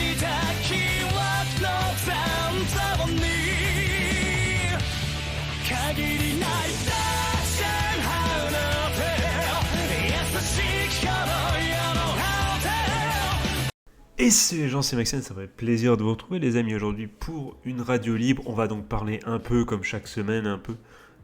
した記憶の残像に限りないダッシュハウの手優しき頃よのハウテ Et c'est les gens, c'est Maxime, ça me fait plaisir de vous retrouver les amis aujourd'hui pour une radio libre. On va donc parler un peu comme chaque semaine, un peu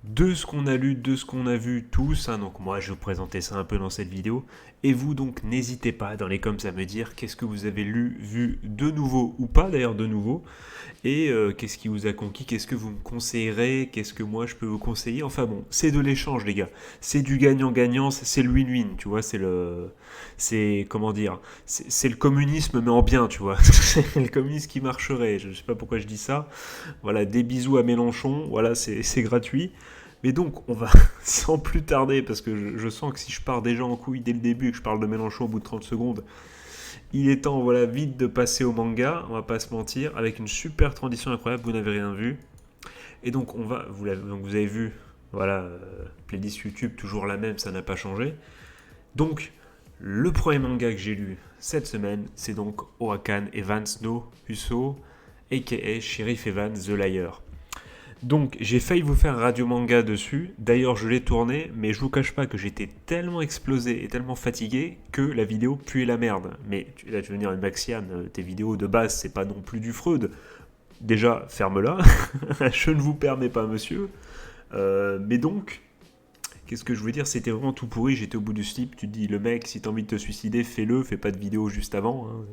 de ce qu'on a lu, de ce qu'on a vu tous. Donc moi je vais vous présenter ça un peu dans cette vidéo. Et vous donc n'hésitez pas dans les coms à me dire qu'est-ce que vous avez lu, vu de nouveau ou pas d'ailleurs de nouveau. Et qu'est-ce qui vous a conquis, qu'est-ce que vous me conseillerez, qu'est-ce que moi je peux vous conseiller. Enfin bon, c'est de l'échange les gars. C'est du gagnant-gagnant, c'est le win-win, tu vois, comment dire, c'est le communisme mais en bien, tu vois. C'est le communisme qui marcherait, je sais pas pourquoi je dis ça. Voilà, des bisous à Mélenchon, voilà, c'est gratuit. Mais donc, on va, sans plus tarder, parce que je sens que si je pars déjà en couille dès le début et que je parle de Mélenchon au bout de 30 secondes, il est temps, voilà, vite de passer au manga, on va pas se mentir, avec une super transition incroyable, vous n'avez rien vu. Et donc, vous avez vu, voilà, playlist YouTube, toujours la même, ça n'a pas changé. Donc, le premier manga que j'ai lu cette semaine, c'est donc Oakan Evans no Uso, a.k.a. Sheriff Evans The Liar. Donc j'ai failli vous faire un radio manga dessus, d'ailleurs je l'ai tourné, mais je vous cache pas que j'étais tellement explosé et tellement fatigué que la vidéo puait la merde. Mais là tu vas me dire, Maxiane, tes vidéos de base c'est pas non plus du Freud. Déjà, ferme-la, je ne vous permets pas monsieur. Mais donc, qu'est-ce que je veux dire, c'était vraiment tout pourri, j'étais au bout du slip, tu te dis, le mec, si t'as envie de te suicider, fais-le, fais pas de vidéo juste avant, hein.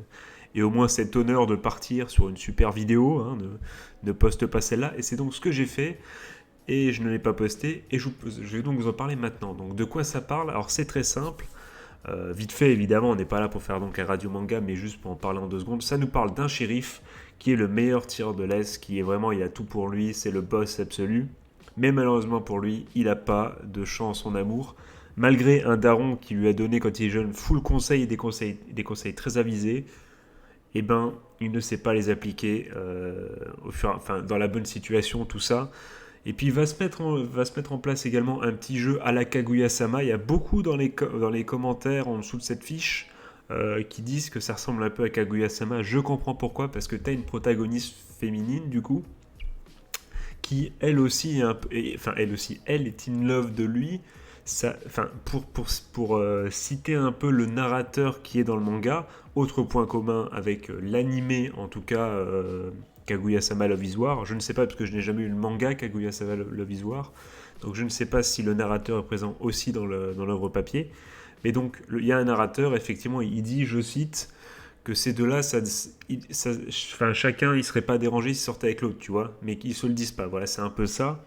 Et au moins cet honneur de partir sur une super vidéo, hein, ne poste pas celle-là. Et c'est donc ce que j'ai fait, et je ne l'ai pas posté, et je vais donc vous en parler maintenant. Donc de quoi ça parle? Alors c'est très simple, vite fait évidemment, on n'est pas là pour faire donc un radio manga, mais juste pour en parler en 2 secondes. Ça nous parle d'un shérif qui est le meilleur tireur de l'Est, qui est vraiment, il a tout pour lui, c'est le boss absolu. Mais malheureusement pour lui, il n'a pas de chance en amour. Malgré un daron qui lui a donné quand il est jeune full conseil et des conseils très avisés, eh ben, il ne sait pas les appliquer dans la bonne situation, tout ça. Et puis, il va se mettre en place également un petit jeu à la Kaguya-sama. Il y a beaucoup dans les commentaires en dessous de cette fiche qui disent que ça ressemble un peu à Kaguya-sama. Je comprends pourquoi, parce que tu as une protagoniste féminine, du coup, qui, elle aussi, elle est in love de lui. Pour citer un peu le narrateur qui est dans le manga, autre point commun avec l'animé, en tout cas Kaguya-sama Love is War, je ne sais pas parce que je n'ai jamais eu le manga Kaguya-sama Love is War, donc je ne sais pas si le narrateur est présent aussi dans l'œuvre papier, mais donc il y a un narrateur, effectivement, il dit, je cite, que ces deux-là, chacun il serait pas dérangé s'il sortait avec l'autre, tu vois, mais qu'ils se le disent pas, voilà, c'est un peu ça.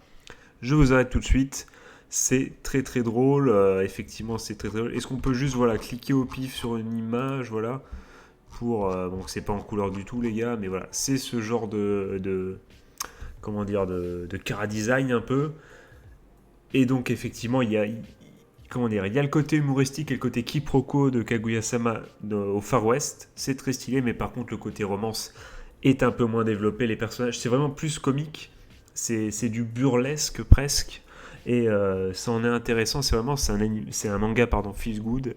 Je vous arrête tout de suite. C'est très très drôle, effectivement c'est très très drôle. Est-ce qu'on peut juste cliquer au pif sur une image, voilà, pour bon, c'est pas en couleur du tout les gars, mais voilà, c'est ce genre de comment dire, de chara-design un peu. Et donc effectivement il y a le côté humoristique et le côté quiproquo de Kaguya-sama au Far West, c'est très stylé, mais par contre le côté romance est un peu moins développé. Les personnages, c'est vraiment plus comique, c'est du burlesque presque. Et ça en est intéressant, c'est un manga feel good,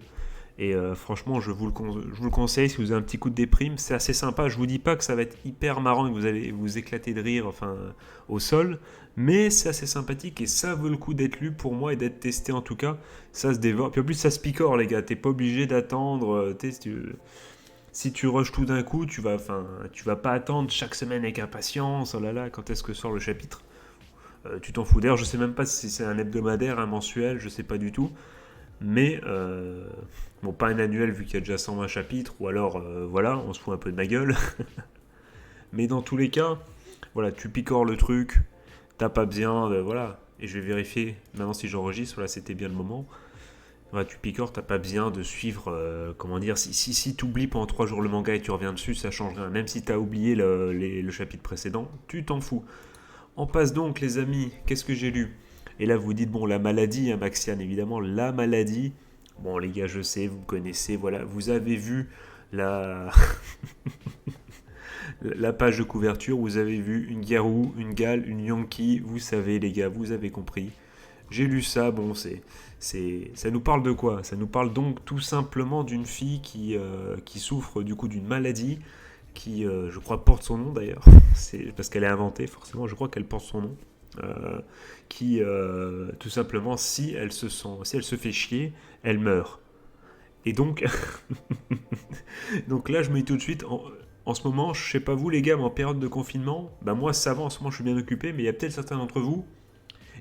et franchement je vous le conseille si vous avez un petit coup de déprime, c'est assez sympa. Je vous dis pas que ça va être hyper marrant et que vous allez vous éclater de rire au sol, mais c'est assez sympathique et ça vaut le coup d'être lu pour moi et d'être testé, en tout cas ça se dévore, puis en plus ça se picore les gars, t'es pas obligé d'attendre, si tu rushes tout d'un coup, tu vas pas attendre chaque semaine avec impatience, oh là là, quand est-ce que sort le chapitre. Tu t'en fous. D'ailleurs, je sais même pas si c'est un hebdomadaire, un mensuel, je sais pas du tout. Mais, bon, pas un annuel vu qu'il y a déjà 120 chapitres, ou alors, voilà, on se fout un peu de ma gueule. Mais dans tous les cas, voilà, tu picores le truc, t'as pas besoin de, voilà, et je vais vérifier maintenant si j'enregistre, voilà, c'était bien le moment. Voilà, tu picores, t'as pas besoin de suivre, comment dire, si t'oublies pendant 3 jours le manga et tu reviens dessus, ça change rien. Même si t'as oublié le chapitre précédent, tu t'en fous. On passe donc, les amis, qu'est-ce que j'ai lu? Et là, vous dites, bon, la maladie, hein, Maxiane, évidemment, la maladie. Bon, les gars, je sais, vous connaissez, voilà, vous avez vu la page de couverture, vous avez vu une Garou, une Gale, une Yankee, vous savez, les gars, vous avez compris. J'ai lu ça, bon, ça nous parle de quoi? Ça nous parle donc tout simplement d'une fille qui souffre du coup d'une maladie qui, je crois, porte son nom d'ailleurs, c'est parce qu'elle est inventée, forcément, je crois qu'elle porte son nom, qui, tout simplement, si elle se fait chier, elle meurt. Et donc, donc là, je me dis tout de suite, en ce moment, je sais pas vous les gars, mais en période de confinement, bah moi ça va, en ce moment je suis bien occupé, mais il y a peut-être certains d'entre vous,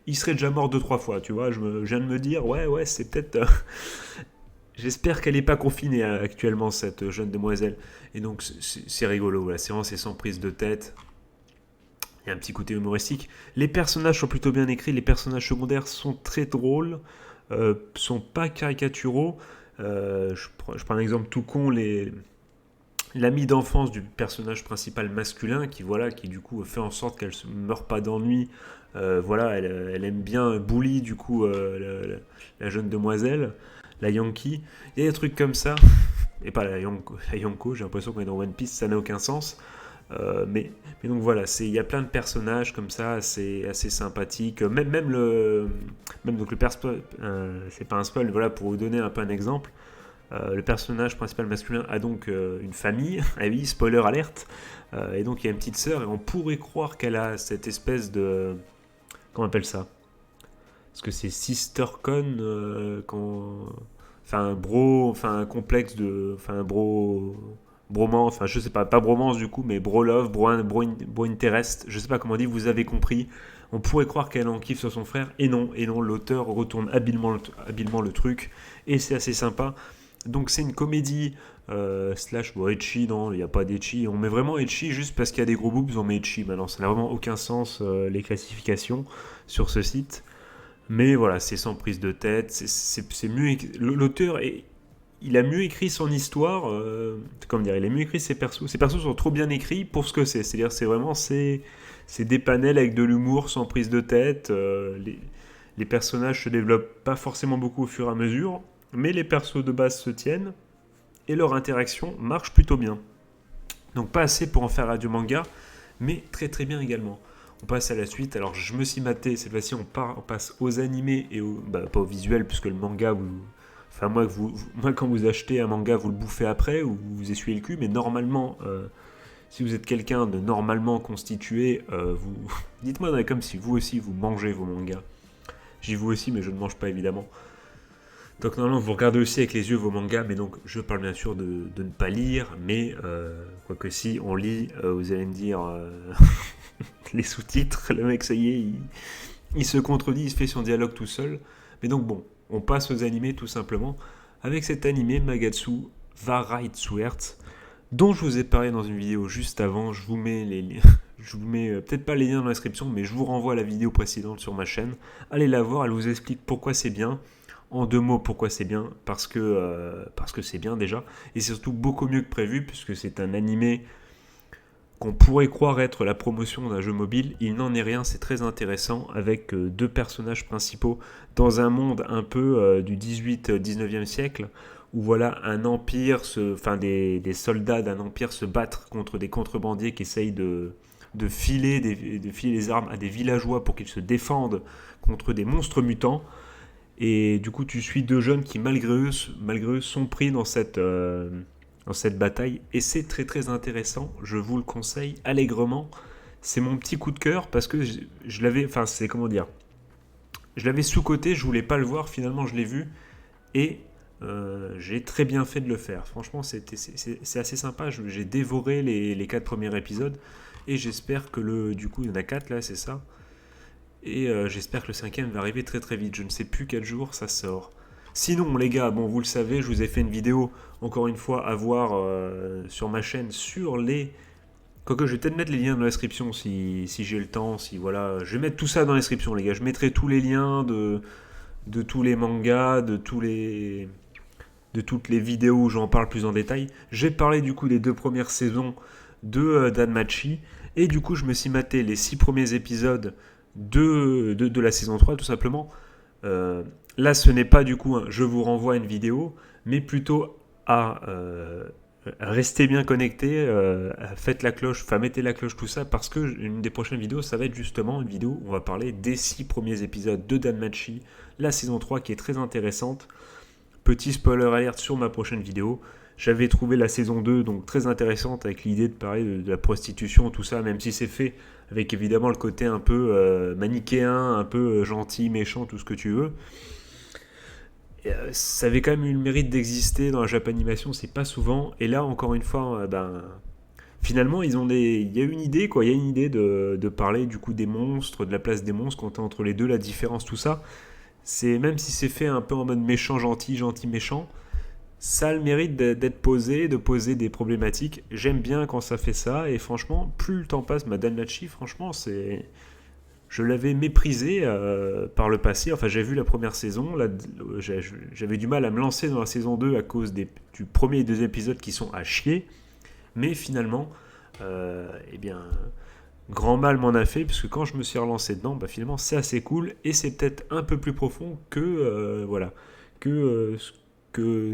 ils seraient déjà morts 2-3 fois, tu vois, je viens de me dire, ouais, c'est peut-être... J'espère qu'elle n'est pas confinée actuellement, cette jeune demoiselle. Et donc c'est rigolo, voilà, c'est vraiment c'est sans prise de tête. Il y a un petit côté humoristique. Les personnages sont plutôt bien écrits, les personnages secondaires sont très drôles, sont pas caricaturaux. Je prends un exemple tout con, l'ami d'enfance du personnage principal masculin qui du coup fait en sorte qu'elle se meurt pas d'ennui. Voilà, elle aime bien bully du coup la jeune demoiselle, la Yankee. Il y a des trucs comme ça, et pas la Yonko, j'ai l'impression qu'on est dans One Piece, ça n'a aucun sens. Mais donc voilà, il y a plein de personnages comme ça, assez sympathiques. Même donc c'est pas un spoil, voilà, pour vous donner un peu un exemple. Le personnage principal masculin a donc une famille, ah oui, spoiler alerte, et donc il y a une petite sœur, et on pourrait croire qu'elle a cette espèce de... Comment on appelle ça? Parce que c'est SisterCon, enfin un complexe de... Enfin un bromance, enfin je sais pas bromance du coup, mais bro love, bro interest, je sais pas comment on dit, vous avez compris. On pourrait croire qu'elle en kiffe sur son frère, et non, l'auteur retourne habilement le truc, et c'est assez sympa. Donc c'est une comédie slash ecchi, non, il n'y a pas d'ecchi. On met vraiment ecchi juste parce qu'il y a des gros boobs, on met ecchi maintenant. Ça n'a vraiment aucun sens les classifications sur ce site. Mais voilà, c'est sans prise de tête. C'est mieux. L'auteur, il a mieux écrit son histoire. Comment dire, il a mieux écrit ses persos. Ses persos sont trop bien écrits pour ce que c'est. C'est-à-dire, c'est des panels avec de l'humour sans prise de tête. Les personnages se développent pas forcément beaucoup au fur et à mesure, mais les persos de base se tiennent et leur interaction marche plutôt bien. Donc pas assez pour en faire radio manga, mais très très bien également. On passe à la suite. Alors je me suis maté, cette fois-ci on passe aux animés et pas au visuel, puisque le manga, moi quand vous achetez un manga, vous le bouffez après ou vous essuyez le cul, mais normalement, si vous êtes quelqu'un de normalement constitué, dites-moi comme si vous aussi vous mangez vos mangas. J'y vous aussi, mais je ne mange pas évidemment. Donc normalement vous regardez aussi avec les yeux vos mangas, mais donc je parle bien sûr de ne pas lire, mais quoique si on lit, vous allez me dire les sous-titres, le mec ça y est, il se contredit, il se fait son dialogue tout seul. Mais donc bon, on passe aux animés tout simplement, avec cet animé Magatsu wa Right, dont je vous ai parlé dans une vidéo juste avant. Je vous mets peut-être pas les liens dans la description, mais je vous renvoie à la vidéo précédente sur ma chaîne. Allez la voir, elle vous explique pourquoi c'est bien. En 2 mots, pourquoi c'est bien? Parce que c'est bien déjà, et c'est surtout beaucoup mieux que prévu, puisque c'est un animé qu'on pourrait croire être la promotion d'un jeu mobile. Il n'en est rien, c'est très intéressant, avec 2 personnages principaux dans un monde un peu du 18-19e siècle, où voilà, un empire, des soldats d'un empire se battent contre des contrebandiers qui essayent de filer les armes à des villageois pour qu'ils se défendent contre des monstres mutants. Et du coup, tu suis 2 jeunes qui, malgré eux sont pris dans cette bataille. Et c'est très très intéressant, je vous le conseille allègrement. C'est mon petit coup de cœur parce que je l'avais, je l'avais sous-coté, je voulais pas le voir, finalement je l'ai vu. Et j'ai très bien fait de le faire. Franchement, c'est assez sympa. J'ai dévoré les 4 premiers épisodes. Et j'espère que du coup, il y en a 4 là, c'est ça. Et j'espère que le 5e va arriver très très vite. Je ne sais plus quel jour ça sort. Sinon les gars, bon vous le savez, je vous ai fait une vidéo, encore une fois, à voir sur ma chaîne, sur les... Quoique je vais peut-être mettre les liens dans la description si j'ai le temps, si voilà... Je vais mettre tout ça dans la description les gars, je mettrai tous les liens de tous les mangas, de toutes les vidéos où j'en parle plus en détail. J'ai parlé du coup des 2 premières saisons de Danmachi, et du coup je me suis maté les 6 premiers épisodes de la saison 3 tout simplement. Là ce n'est pas du coup je vous renvoie à une vidéo, mais plutôt à rester bien connecté, faites la cloche, mettez la cloche, tout ça, parce que une des prochaines vidéos ça va être justement une vidéo où on va parler des 6 premiers épisodes de Danmachi, la saison 3 qui est très intéressante. Petit spoiler alert sur ma prochaine vidéo, J'avais trouvé la saison 2 donc très intéressante avec l'idée de parler de la prostitution, tout ça, même si c'est fait avec évidemment le côté un peu manichéen, un peu gentil, méchant, tout ce que tu veux. Et, ça avait quand même eu le mérite d'exister dans la Japanimation, c'est pas souvent. Et là, encore une fois, finalement, il y a une idée, quoi. Il y a une idée de parler du coup des monstres, de la place des monstres, quand entre les deux, la différence, tout ça. C'est même si c'est fait un peu en mode méchant, gentil, gentil, méchant, ça a le mérite d'être posé, de poser des problématiques. J'aime bien quand ça fait ça, et franchement, plus le temps passe, Madame Nachi, franchement, je l'avais méprisé par le passé. Enfin, j'ai vu la première saison, là, j'avais du mal à me lancer dans la saison 2 à cause du premier et deuxième épisode qui sont à chier. Mais finalement, eh bien, grand mal m'en a fait, puisque quand je me suis relancé dedans, finalement, c'est assez cool, et c'est peut-être un peu plus profond voilà, que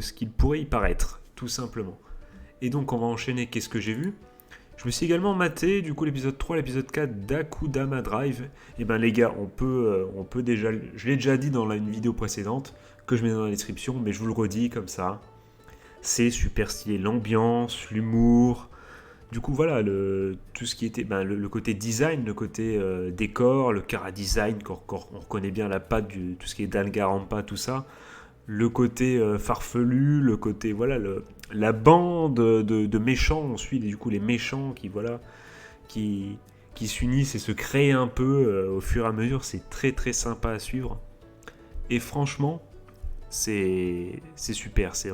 ce qu'il pourrait y paraître, tout simplement. Et donc, on va enchaîner. Qu'est-ce que j'ai vu ? Je me suis également maté, du coup, l'épisode 3, l'épisode 4 d'Akudama Drive. Et ben les gars, on peut déjà... Je l'ai déjà dit dans une vidéo précédente, que je mets dans la description, mais je vous le redis comme ça. C'est super stylé, l'ambiance, l'humour. Du coup, voilà, tout ce qui était le côté design, le côté décor, le chara-design, on reconnaît bien la patte, tout ce qui est Danganronpa, tout ça. Le côté farfelu, le côté, voilà, la bande de méchants, on suit du coup les méchants qui s'unissent et se créent un peu au fur et à mesure. C'est très très sympa à suivre. Et franchement, c'est super, c'est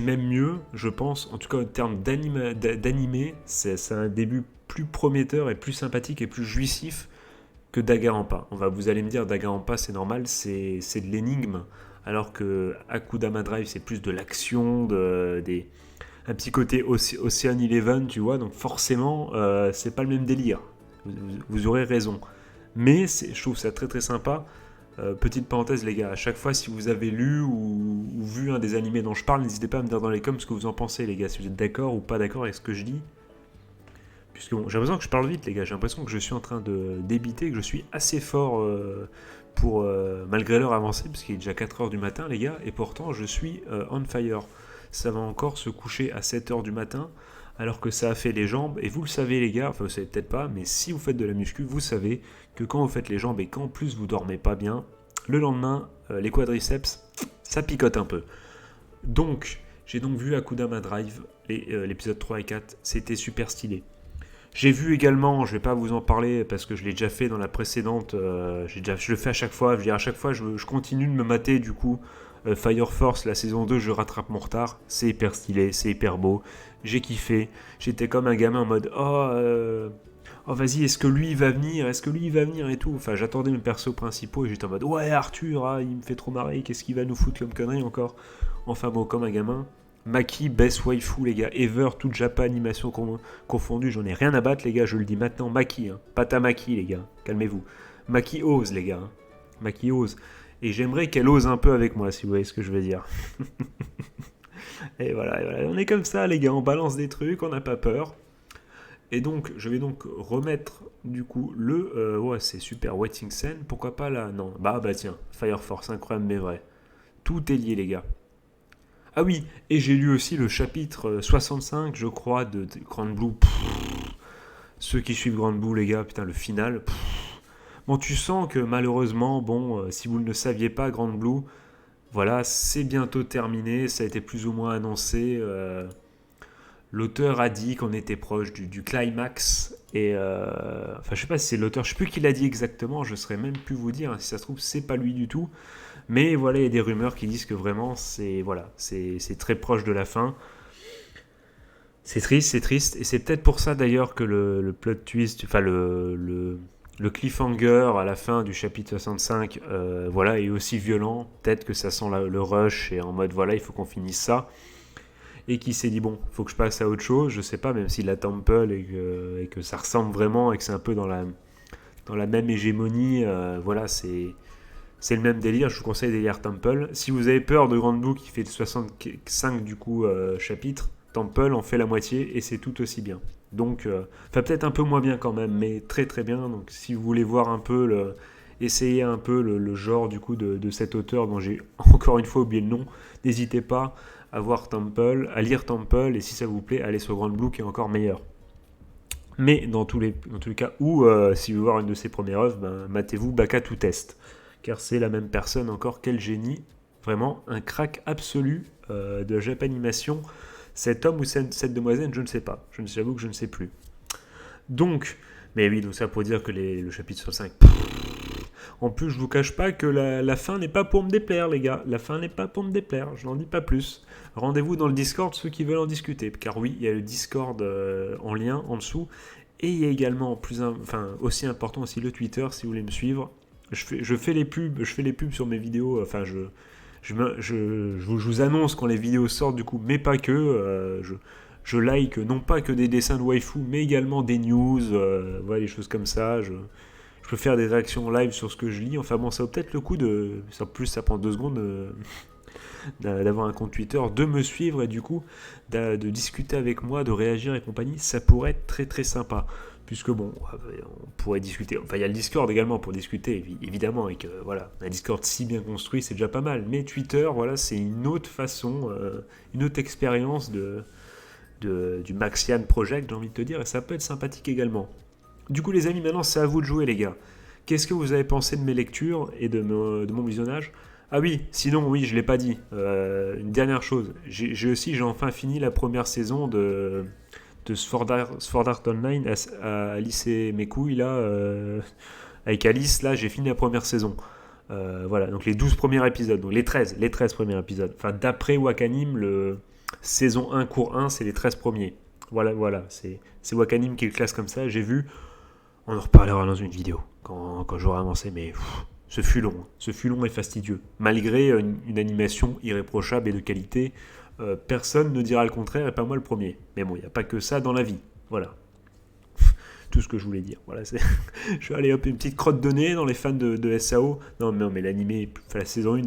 même mieux, je pense, en tout cas en termes d'animé, c'est un début plus prometteur et plus sympathique et plus jouissif que Danganronpa. Vous allez me dire, Danganronpa c'est normal, c'est de l'énigme, alors que Akudama Drive c'est plus de l'action, un petit côté Ocean Eleven, tu vois, donc forcément c'est pas le même délire, vous aurez raison. Mais je trouve ça très très sympa. Petite parenthèse les gars, à chaque fois si vous avez lu ou vu un des animés dont je parle, n'hésitez pas à me dire dans les coms ce que vous en pensez les gars, si vous êtes d'accord ou pas d'accord avec ce que je dis. Puisque bon, j'ai l'impression que je parle vite les gars, j'ai l'impression que je suis en train de débiter, que je suis assez fort pour malgré l'heure avancée, parce qu'il est déjà 4h du matin les gars, et pourtant je suis on fire. Ça va encore se coucher à 7h du matin, alors que ça a fait les jambes, et vous le savez les gars, enfin vous savez peut-être pas, mais si vous faites de la muscu, vous savez que quand vous faites les jambes et qu'en plus vous dormez pas bien, le lendemain, les quadriceps, ça picote un peu. Donc, j'ai donc vu Akudama Drive, l'épisode 3 et 4, c'était super stylé. J'ai vu également, je vais pas vous en parler parce que je l'ai déjà fait dans la précédente, je le fais à chaque fois, à chaque fois je continue de me mater du coup. Fire Force, la saison 2, je rattrape mon retard, c'est hyper stylé, c'est hyper beau, j'ai kiffé, j'étais comme un gamin en mode oh vas-y, est-ce que lui il va venir et tout, enfin j'attendais mes persos principaux et j'étais en mode ouais Arthur, il me fait trop marrer, qu'est-ce qu'il va nous foutre comme connerie encore, enfin bon, comme un gamin. Maki, best waifu les gars, ever, toute Japan, animation confondue, j'en ai rien à battre les gars, je le dis maintenant, Maki, pas ta Maki les gars, calmez-vous. Maki ose les gars, Maki ose. Et j'aimerais qu'elle ose un peu avec moi, si vous voyez ce que je veux dire. Et voilà, on est comme ça les gars, on balance des trucs, on n'a pas peur. Et donc, je vais donc remettre du coup ouais, c'est super, Waiting Scene, pourquoi pas là. Non, bah tiens, Fire Force, incroyable mais vrai. Tout est lié les gars. Ah oui, et j'ai lu aussi le chapitre 65, je crois, de Grand Blue. Ceux qui suivent Grand Blue, les gars, putain, le final. Bon, tu sens que malheureusement, si vous ne le saviez pas, Grand Blue, voilà, c'est bientôt terminé, ça a été plus ou moins annoncé. L'auteur a dit qu'on était proche du climax. Et enfin, je sais pas si c'est l'auteur, je sais plus qui l'a dit exactement, je saurais même plus vous dire, si ça se trouve, c'est pas lui du tout. Mais voilà, il y a des rumeurs qui disent que vraiment, c'est très proche de la fin. C'est triste. Et c'est peut-être pour ça d'ailleurs que le plot twist, enfin le cliffhanger à la fin du chapitre 65, voilà, est aussi violent. Peut-être que ça sent le rush et en mode voilà, il faut qu'on finisse ça. Et qui s'est dit bon, il faut que je passe à autre chose. Je sais pas, même si la Temple et que ça ressemble vraiment et que c'est un peu dans la même hégémonie, voilà, c'est le même délire, je vous conseille Délire Temple. Si vous avez peur de Grand Blue qui fait 65 du coup chapitres, Temple en fait la moitié et c'est tout aussi bien. Donc, enfin peut-être un peu moins bien quand même, mais très très bien. Donc si vous voulez voir un peu, essayer un peu le genre du coup de cet auteur dont j'ai encore une fois oublié le nom, n'hésitez pas à lire Temple, et si ça vous plaît, allez sur Grand Blue qui est encore meilleur. Mais dans tous les cas, ou si vous voulez voir une de ses premières œuvres, matez-vous Baka to Test, car c'est la même personne encore, quel génie, vraiment un crack absolu de la Japanimation. Cet homme ou cette demoiselle, je ne sais pas, j'avoue que je ne sais plus. Donc, mais oui, donc ça pour dire que le chapitre 5... En plus, je vous cache pas que la fin n'est pas pour me déplaire, les gars. La fin n'est pas pour me déplaire, je n'en dis pas plus. Rendez-vous dans le Discord, ceux qui veulent en discuter. Car oui, il y a le Discord en lien en dessous. Et il y a également, aussi important aussi, le Twitter, si vous voulez me suivre. Je fais les pubs sur mes vidéos. Enfin, je vous annonce quand les vidéos sortent, du coup, mais pas que. Je like non pas que des dessins de waifu, mais également des news, voilà, des choses comme ça. Je peux faire des réactions live sur ce que je lis. Enfin bon, ça vaut peut-être le coup de... En plus, ça prend 2 secondes d'avoir un compte Twitter, de me suivre et du coup de discuter avec moi, de réagir et compagnie. Ça pourrait être très très sympa. Puisque bon, on pourrait discuter. Enfin, il y a le Discord également pour discuter, évidemment. Et que voilà, un Discord si bien construit, c'est déjà pas mal. Mais Twitter, voilà, c'est une autre façon, une autre expérience du Maxian Project, j'ai envie de te dire. Et ça peut être sympathique également. Du coup, les amis, maintenant, c'est à vous de jouer, les gars. Qu'est-ce que vous avez pensé de mes lectures et de mon visionnage ? Ah oui, sinon, oui, je ne l'ai pas dit. Une dernière chose. J'ai enfin fini la première saison de Sword Art Online à Alice et mes couilles, là. Avec Alice, là, j'ai fini la première saison. Voilà, donc les 12 premiers épisodes. Donc les 13 premiers épisodes. Enfin, d'après Wakanim, saison 1, cours 1, c'est les 13 premiers. Voilà, c'est Wakanim qui le classe comme ça, j'ai vu. On en reparlera dans une vidéo, quand j'aurai avancé, mais ce fut long et fastidieux. Malgré une animation irréprochable et de qualité, personne ne dira le contraire, et pas moi le premier. Mais bon, il n'y a pas que ça dans la vie, voilà. Tout ce que je voulais dire. Voilà, je vais aller hop, une petite crotte de nez dans les fans de SAO. Non, mais l'animé, la saison 1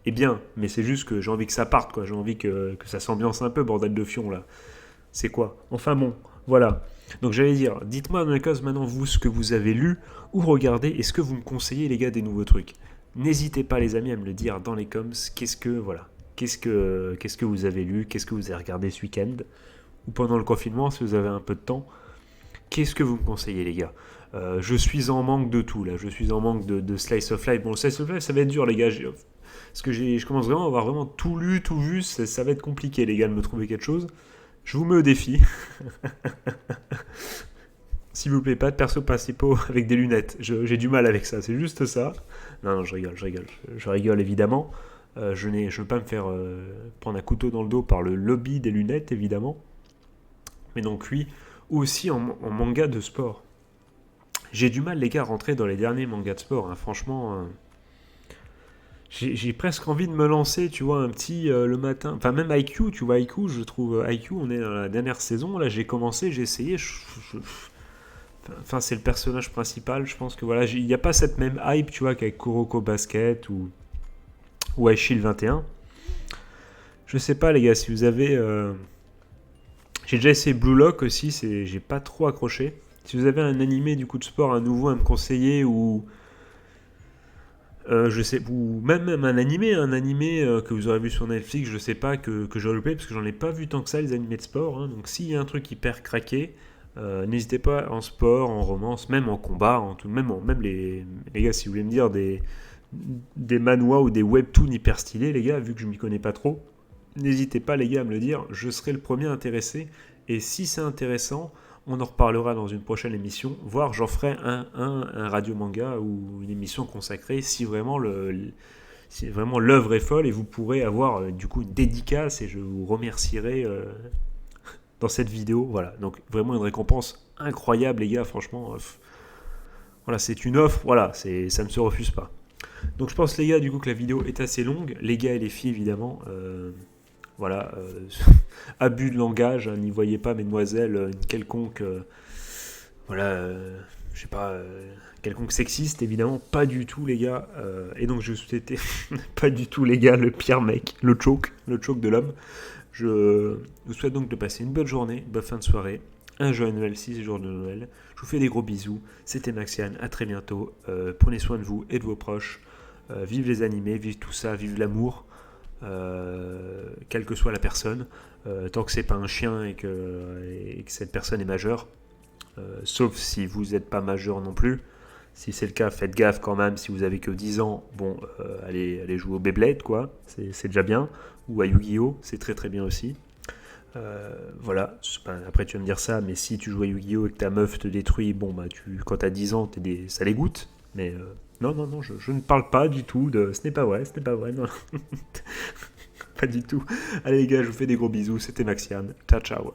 est bien, mais c'est juste que j'ai envie que ça parte, quoi. J'ai envie que ça s'ambiance un peu, bordel de fion, là. C'est quoi ? Enfin bon, voilà. Donc j'allais dire, dites-moi dans les cas maintenant vous ce que vous avez lu ou regardé et ce que vous me conseillez les gars des nouveaux trucs. N'hésitez pas les amis à me le dire dans les coms, qu'est-ce que vous avez lu, qu'est-ce que vous avez regardé ce week-end ou pendant le confinement si vous avez un peu de temps. Qu'est-ce que vous me conseillez les gars ? Je suis en manque de tout là, je suis en manque de Slice of Life. Bon, le Slice of Life ça va être dur les gars, parce que je commence vraiment à avoir vraiment tout lu, tout vu, ça va être compliqué les gars de me trouver quelque chose. Je vous mets au défi. S'il vous plaît, pas de persos principaux avec des lunettes. J'ai du mal avec ça, c'est juste ça. Non, je rigole. Je rigole évidemment. Je ne veux pas me faire prendre un couteau dans le dos par le lobby des lunettes, évidemment. Mais donc oui, aussi en manga de sport. J'ai du mal, les gars, à rentrer dans les derniers mangas de sport. Hein. Franchement... J'ai presque envie de me lancer, tu vois, un petit le matin. Enfin, même IQ, tu vois, IQ, je trouve IQ, on est dans la dernière saison. Là, j'ai commencé, j'ai essayé. Enfin, c'est le personnage principal. Je pense que voilà, il n'y a pas cette même hype, tu vois, qu'avec Kuroko Basket ou Aishil 21. Je sais pas, les gars, si vous avez. J'ai déjà essayé Blue Lock aussi, j'ai pas trop accroché. Si vous avez un animé du coup de sport, un nouveau à me conseiller ou. Je sais, ou même un animé que vous aurez vu sur Netflix, je sais pas, que j'aurais loupé, parce que j'en ai pas vu tant que ça, les animés de sport. Hein. Donc s'il y a un truc hyper craqué, n'hésitez pas en sport, en romance, même en combat, même les gars, si vous voulez me dire des manhwas ou des webtoons hyper stylés, les gars, vu que je m'y connais pas trop, n'hésitez pas, les gars, à me le dire, je serai le premier intéressé, et si c'est intéressant, on en reparlera dans une prochaine émission, voire j'en ferai un radio manga ou une émission consacrée si vraiment l'œuvre est folle, et vous pourrez avoir du coup une dédicace et je vous remercierai dans cette vidéo. Voilà, donc vraiment une récompense incroyable les gars, franchement. Voilà, c'est une offre, voilà, ça ne se refuse pas. Donc je pense les gars du coup que la vidéo est assez longue, les gars et les filles évidemment. Voilà, abus de langage, hein, n'y voyez pas, mesdemoiselles, une quelconque, je sais pas, quelconque sexiste, évidemment, pas du tout, les gars. Et donc, je souhaitais, pas du tout, les gars, le pire mec, le choke de l'homme. Je vous souhaite donc de passer une bonne journée, bonne fin de soirée, un joyeux Noël si c'est jour de Noël. Je vous fais des gros bisous, c'était Maxian, à très bientôt. Prenez soin de vous et de vos proches. Vive les animés, vive tout ça, vive l'amour. quelle que soit la personne, tant que c'est pas un chien et que cette personne est majeure, sauf si vous n'êtes pas majeur non plus. Si c'est le cas, faites gaffe quand même. Si vous avez que 10 ans, bon, allez jouer au Beyblade, quoi, c'est déjà bien. Ou à Yu-Gi-Oh, c'est très très bien aussi. Voilà, après tu vas me dire ça, mais si tu joues à Yu-Gi-Oh et que ta meuf te détruit, bon, bah, quand t'as 10 ans, ça les goûte. Mais non, je ne parle pas du tout de... Ce n'est pas vrai, non. Pas du tout. Allez les gars, je vous fais des gros bisous, c'était Maxiane. Ciao, ciao.